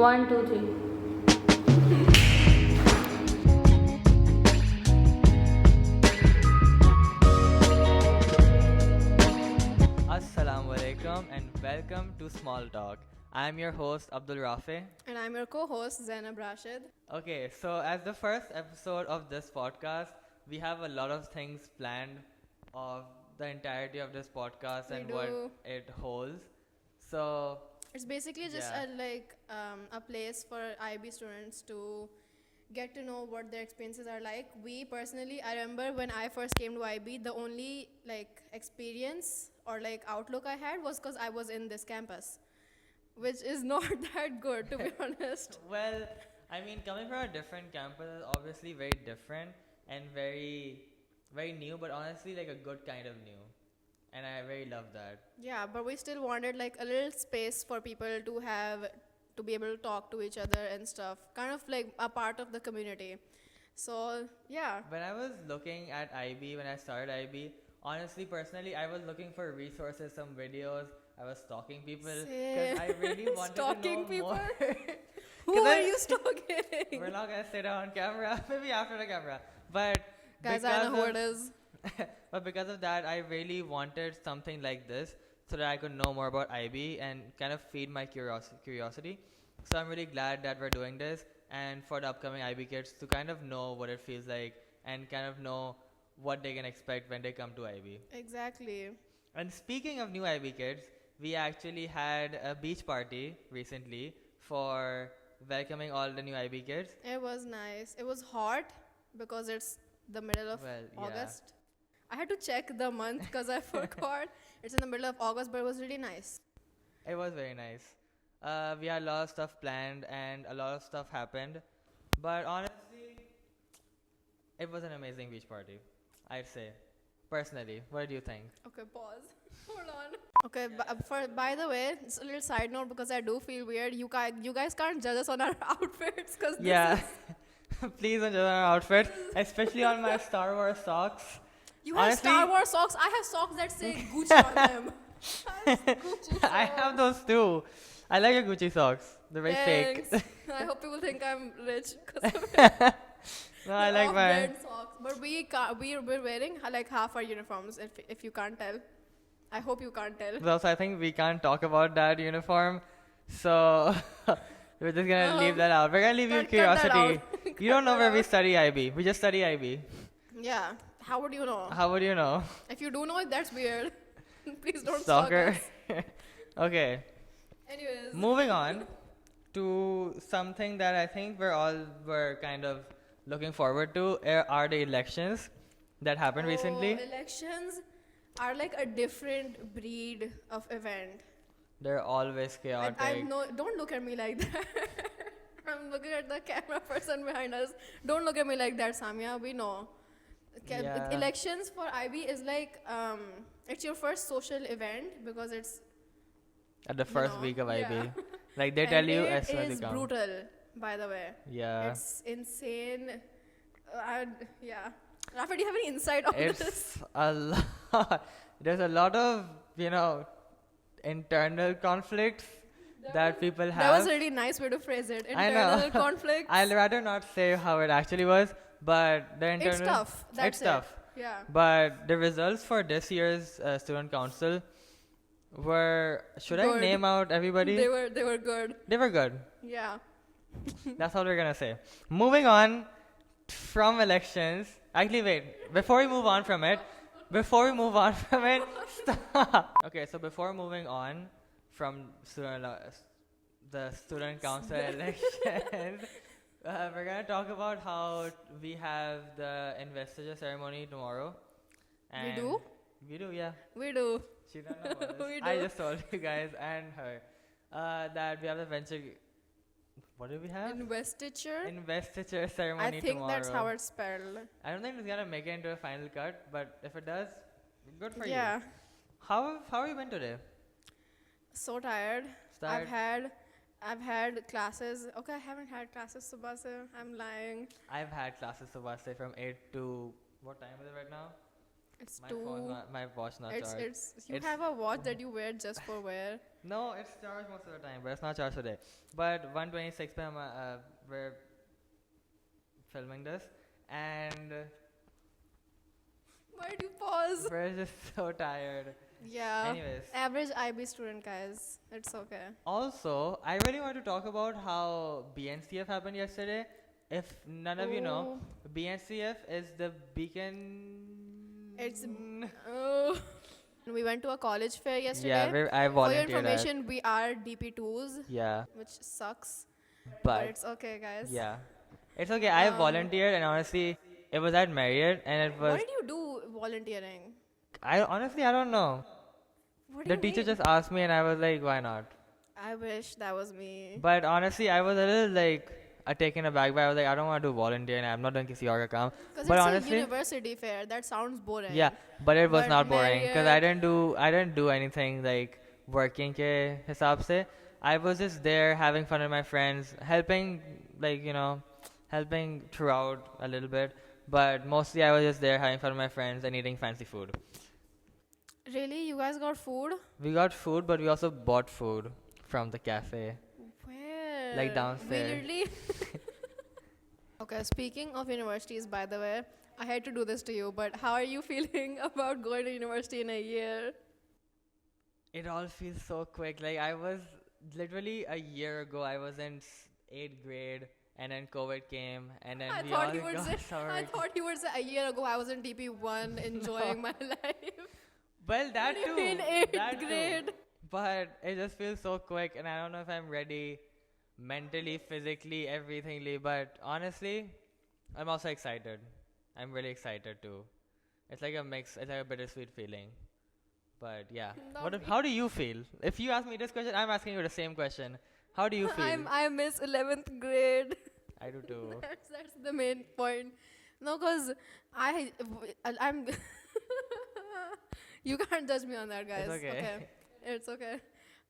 1, 2, 3. Assalamu alaikum and welcome to Small Talk. I'm your host Abdul Rafi. And I'm your co-host Zainab Rashid. Okay, so as the first episode of this podcast, we have a lot of things planned of the entirety of this podcast We and what do. it holds. So It's basically just Yeah. a place for IB students to get to know what their experiences are like. We personally, I remember when I first came to IB, the only experience or outlook I had was because I was in this campus, which is not that good to be honest. well, I mean, coming from a different campus is obviously very different and very, very new, but honestly like a good kind of new, and I very love that. Yeah, but we still wanted a little space for people to be able to talk to each other and stuff, kind of like a part of the community. So yeah, When I was looking at IB, when I started IB, honestly, personally, I was looking for resources, some videos. I was stalking people because I really wanted Stalking to know more. people? Who 'Cause are I- you stalking? We're not gonna say that on camera. Maybe after the camera. But Guys, I know who it because is. but because of that, I really wanted something like this so that I could know more about IB and kind of feed my curiosity. So I'm really glad that we're doing this, and for the upcoming IB kids to kind of know what it feels like and kind of know what they can expect when they come to IB. Exactly. And speaking of new IB kids, we actually had a beach party recently for welcoming all the new IB kids. It was nice. It was hot because it's the middle of Well, yeah. August. I had to check the month because I forgot. It's in the middle of August, but it was really nice. It was very nice. We had a lot of stuff planned and a lot of stuff happened. But honestly, it was an amazing beach party, I'd say. Personally, what do you think? Okay, pause. Hold on. Okay, by the way, it's a little side note because I do feel weird. You guys can't judge us on our outfits because Yeah. Please enjoy our outfit, especially on my Star Wars socks. you have honestly- Star Wars socks. I have socks that say Gucci on them. I have Gucci I socks. have those too. I like your Gucci socks. They're very fake. Thanks. I hope people think I'm rich because No, I like mine. off-brand socks. But we're wearing half our uniforms. If you can't tell, I hope you can't tell. But also, I think we can't talk about that uniform, so we're just gonna leave that out. We're gonna leave you Cut that curiosity. out. You don't know Cut where that we out. study IB. We just study IB. Yeah. How would you know? How would you know? If you do know it, that's weird. Please don't Stalker. stalk us. Okay, Anyways. moving on to something that I think we're kind of looking forward to are the elections that happened recently. Elections are like a different breed of event. They're always chaotic. Don't look at me like that. I'm looking at the camera person behind us. Don't look at me like that, Samia. We know. Yeah. Elections for IB is it's your first social event because it's At the first know, week of IB. yeah. Like they tell you it as soon as you is come. brutal, by the way. Yeah. It's insane. Yeah. Rafa, do you have any insight on this? It's a lot. There's a lot of, internal conflicts that people That have. was a really nice way to phrase it. I know. Internal conflict. I'll rather not say how it actually was, but the internal. It's tough. That's it's tough. Yeah. But the results for this year's student council were. Should I Good. name out everybody? They were good. They were good. Yeah. That's all we're gonna say. Moving on from elections. Actually, wait. Before we move on from it, stop. Okay, so before moving on from the student council elections, we're gonna talk about how we have the investiture ceremony tomorrow. We do? We do, yeah. We do. She don't know about this. We I do. just told you guys and her that we have the venture. What do we have? Investiture. Investiture ceremony I think tomorrow. that's how it's spelled. I don't think it's gonna make it into a final cut, but if it does, good for you. Yeah. How have you been today? So tired. Tired? I've had classes. Okay, I haven't had classes subah se. I'm lying. I've had classes subah se from 8 to what time is it right now? It's My watch not it's charged. it's you It's have a watch that you wear just for wear. no, it's charged most of the time, but it's not charged today. But 1:26 p.m. We're filming this, and Why do you pause? we're just so tired. Yeah. Anyways, Average IB student, guys. It's okay. also, I really want to talk about how BNCF happened yesterday. If none of you know, BNCF is the Beacon. It's oh. We went to a college fair yesterday. Yeah, I For your volunteered at. information, we are DP2s, Yeah, which sucks. But but it's okay, guys. yeah, it's okay. I Um, volunteered, and honestly, it was at Myriad, and it What was. did you do volunteering? I don't know. What do The you teacher mean? just asked me, and I was like, why not? I wish that was me. But honestly, I was a little like taken aback by. I was like, I don't want to do volunteer, and I'm not doing kisi aur ka kaam. Because But it's honestly, a university fair. That sounds boring. yeah, but it was But not boring because I Marriott- didn't do anything like working ke hisab se. I was just there having fun with my friends, helping like helping throughout a little bit. But mostly I was just there having fun with my friends and eating fancy food. Really? You guys got food? We got food, but we also bought food from the cafe. Where? Like downstairs. We literally. Okay, speaking of universities, by the way, I hate to do this to you, but how are you feeling about going to university in a year? It all feels so quick. Like I was literally a year ago. I was in 8th grade, and then COVID came, and then I we thought all you would got say. summer I vac- thought you would say a year ago I was in DP1 enjoying my life. Well, that What do too. you mean eighth that too. grade? But it just feels so quick, and I don't know if I'm ready mentally, physically, everythingly. But honestly, I'm also excited. I'm really excited too. It's like a mix. It's like a bittersweet feeling. But yeah, Not me. how do you feel? If you ask me this question, I'm asking you the same question. How do you feel? I miss 11th grade. I do too. That's the main point. No, cause I'm. You can't judge me on that, guys. okay. It's okay.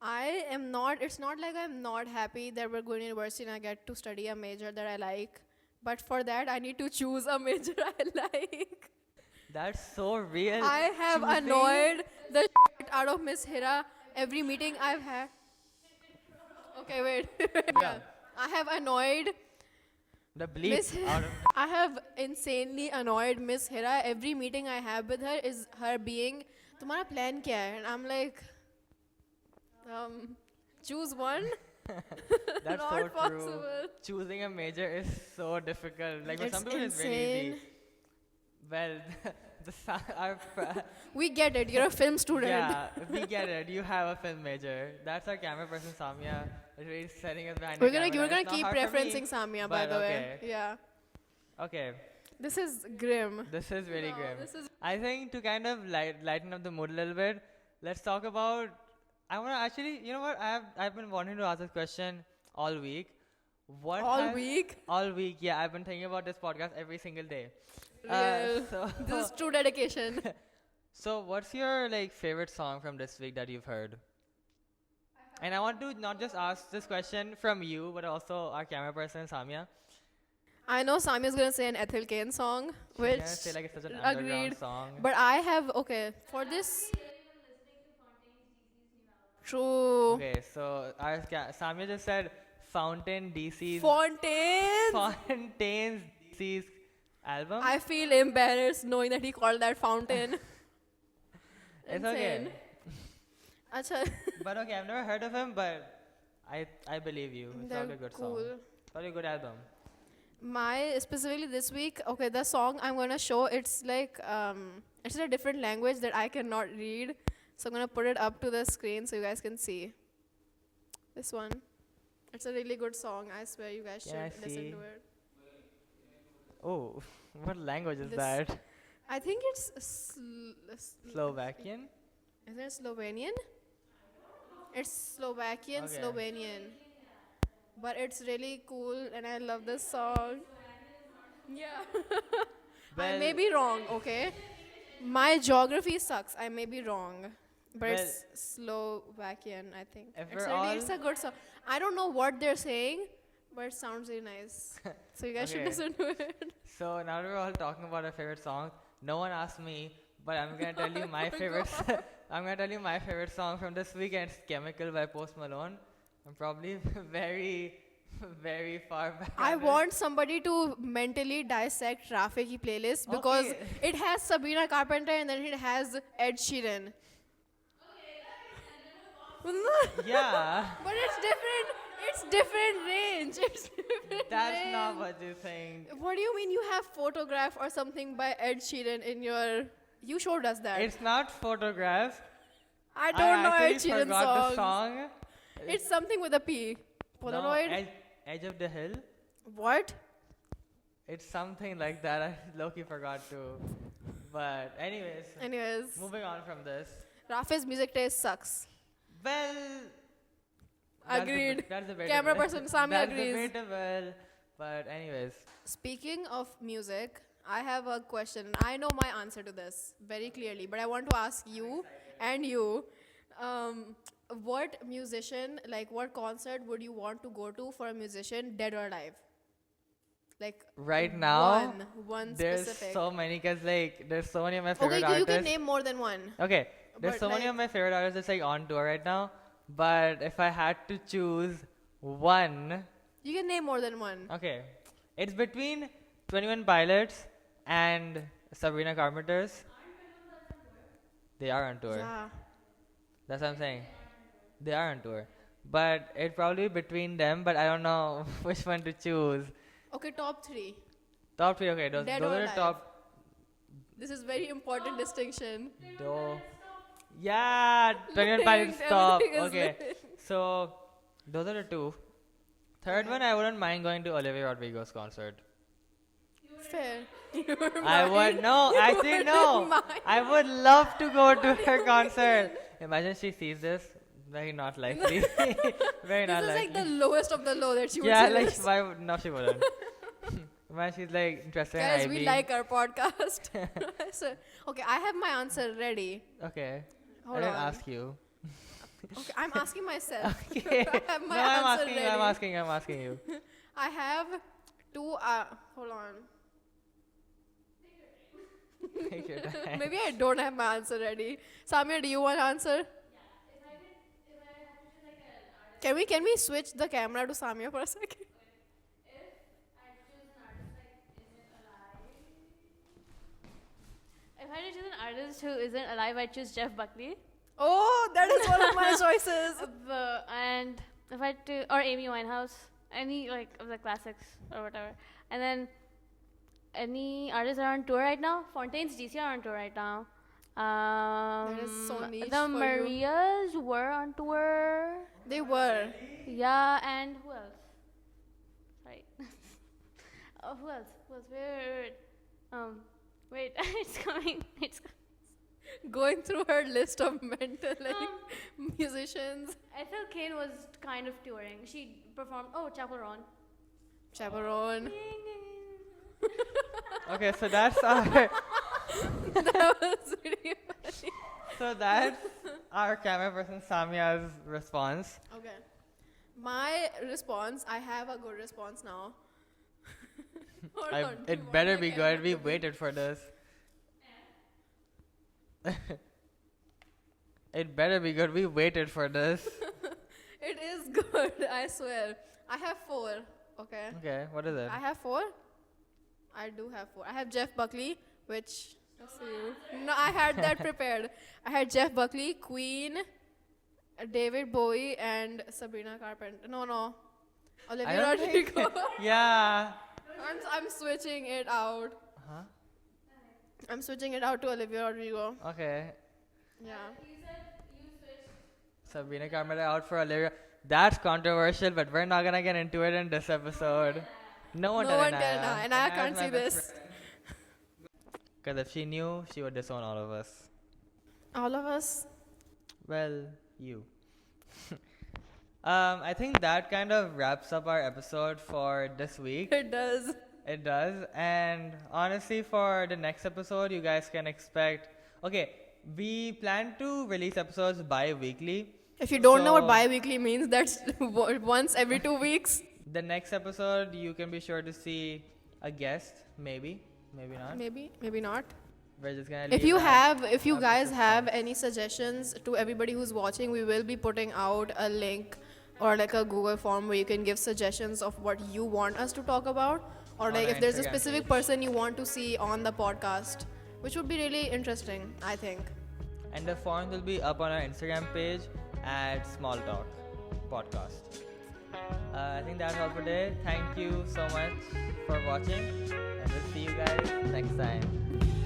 I am not. It's not like I'm not happy that we're going to university and I get to study a major that I like. But for that, I need to choose a major I like. That's so real. I have Choosing- annoyed the shit out of Miss Hira every meeting I've had. Okay, wait. Yeah. I have annoyed The bleep Miss out of I have insanely annoyed Miss Hira. Every meeting I have with her is her being, "Tumhara plan kya hai?" And I'm like, choose one. That's Not so true. possible. Choosing a major is so difficult. Like for It's some people it's really insane. easy. Well, our We get it. You're a film student. yeah, we get it. You have a film major. That's our camera person Samya. Is really setting us behind We're the gonna camera. we're gonna It's not keep hard for me, referencing Samia, by but the way. okay. Yeah. Okay, This is grim. this is really No, grim. this is I think to kind of lighten up the mood a little bit, let's talk about. I want to actually, you know what? I've been wanting to ask this question all week. What all has- week. All week, yeah. I've been thinking about this podcast every single day. Real. So, This is true dedication. so what's your like favorite song from this week that you've heard? And I want to not just ask this question from you, but also our camera person Samya. I know Samia's gonna say an Ethel Cain song, which Yeah, say like it's such an underground agreed. song. But I have okay for this. True. Okay, so our Samya just said Fountain DC's Fontaine. Fontaine's DC's album. I feel embarrassed knowing that he called that fountain. It's okay. Insane. Acha. But okay, I've never heard of him, but I believe you. It's They're probably a good cool. song. Probably a good album. My specifically this week, okay, the song I'm gonna show, it's like it's in a different language that I cannot read. So I'm gonna put it up to the screen so you guys can see. This one. It's a really good song. I swear you guys Can I should listen see? to it. Oh, what language is This- that? I think it's Slovakian? Is it Slovenian? It's Slovakian, Okay. Slovenian. But it's really cool and I love this song. Yeah. I may Well- be wrong, okay? My geography sucks. I may be wrong. But Well, it's Slovakian, I think. if It's, we're all- it's a good song. I don't know what they're saying, but it sounds really nice. So you guys should Okay. listen to it. So now that we're all talking about our favorite songs, no one asked me But I'm gonna tell you my favorite. I'm gonna tell you my favorite song from this week, and it's "Chemical" by Post Malone. I'm probably very, very far back. I want somebody to mentally dissect Rafiki playlist because Okay. it has Sabrina Carpenter and then it has Ed Sheeran. Yeah, But it's different. It's different range. It's different that's range. not what you think. What do you mean you have Photograph or something by Ed Sheeran in your... You showed us that. It's not Photograph. I don't know Ed actually Sheeran forgot songs. the song. It's something with a P. Polaroid? No, Edge of the Hill. What? It's something like that. I low-key forgot too. But Anyways, moving on from this. Rafi's music taste sucks. Well, Agreed. That's debatable. Camera person Sami That's agrees. debatable. But anyways, Speaking of music, I have a question. I know my answer to this very clearly, but I want to ask you and you, what musician, like what concert would you want to go to for a musician, dead or alive? Like right now, one there's specific. so many because like there's so many of my favorite Okay, artists. you can name more than one. Okay, there's But so many like- of my favorite artists that's like on tour right now. But if I had to choose one, You can name more than one. okay, it's between 21 Pilots and Sabrina Carpenter's. They are on tour. Yeah. That's what I'm saying. They are on tour. But it's probably between them, but I don't know which one to choose. Okay, top three. Top three, okay. Those Dead are or the alive? top. This is very important distinction. Yeah, 21 Pilots top. Everything is Okay. lit. So, those are the two. Third one, I wouldn't mind going to Olivia Rodrigo's concert. Fair. I would, no, actually, no. I would love to go to her concert. Imagine she sees this. Very not likely. Very not This is likely. like the lowest of the low that she would Yeah, say like, this. why would, no, she wouldn't. Man, she's like interested Guys, in IB. we like our podcast. So, okay, I have my answer ready. Okay. Hold I didn't on. ask you. Okay, I'm asking myself. Okay. I have my No, I'm answer asking, ready. I'm asking you. I have two. Hold on. Take your time. Maybe I don't have my answer ready. Samir, do you want to answer? Can we switch the camera to Samir for a second? If I had to choose an artist who isn't alive, I'd choose Jeff Buckley. Oh, that is one of my choices. And if I had to, or Amy Winehouse, any like of the classics or whatever. And then any artists that are on tour right now, Fontaine's DC are on tour right now. is so niche The for you. Marias were on tour. They were. Yeah, and who else? Sorry. Oh, who else? Who else? Wait, it's coming. It's Going through her list of mental musicians. Ethel Kane was kind of touring. She performed. Oh, Chapel Roan. Chaperone. Okay, so that's our That was really funny. so that's our camera person Samia's response. Okay. My response, I have a good response now. Hold on, do you It want better my be camera good. We to be- waited for this. It better be good. We waited for this. It is good, I swear. I have four. Okay. Okay, what is it? I have four. I do have four. I have Jeff Buckley, which. Let's see. No, I had that prepared. I had Jeff Buckley, Queen, David Bowie, and Sabrina Carpenter. No. I Olivia don't think- Rodrigo. Yeah. I'm switching it out. Huh? I'm switching it out to Olivia Rodrigo. Okay. Yeah. Sabrina Carpenter out for Olivia. That's controversial, but we're not gonna get into it in this episode. No one No one can deny. And I can't see this. Because if she knew, she would disown all of us. All of us. Well, you. I think that kind of wraps up our episode for this week. It does. It does. And honestly, for the next episode, you guys can expect. Okay, we plan to release episodes bi-weekly. If you don't know what So- bi-weekly means, that's once every 2 weeks. The next episode, you can be sure to see a guest, maybe not. Maybe not. we're just gonna If leave you that have, if you up to guys have suspense. any suggestions to everybody who's watching, we will be putting out a link or like a Google form where you can give suggestions of what you want us to talk about, or On like our if there's a Instagram specific page. person you want to see on the podcast, which would be really interesting, I think. And the form will be up on our Instagram page at Small Talk Podcast. I think that's all for today. Thank you so much for watching, and we'll see you guys next time.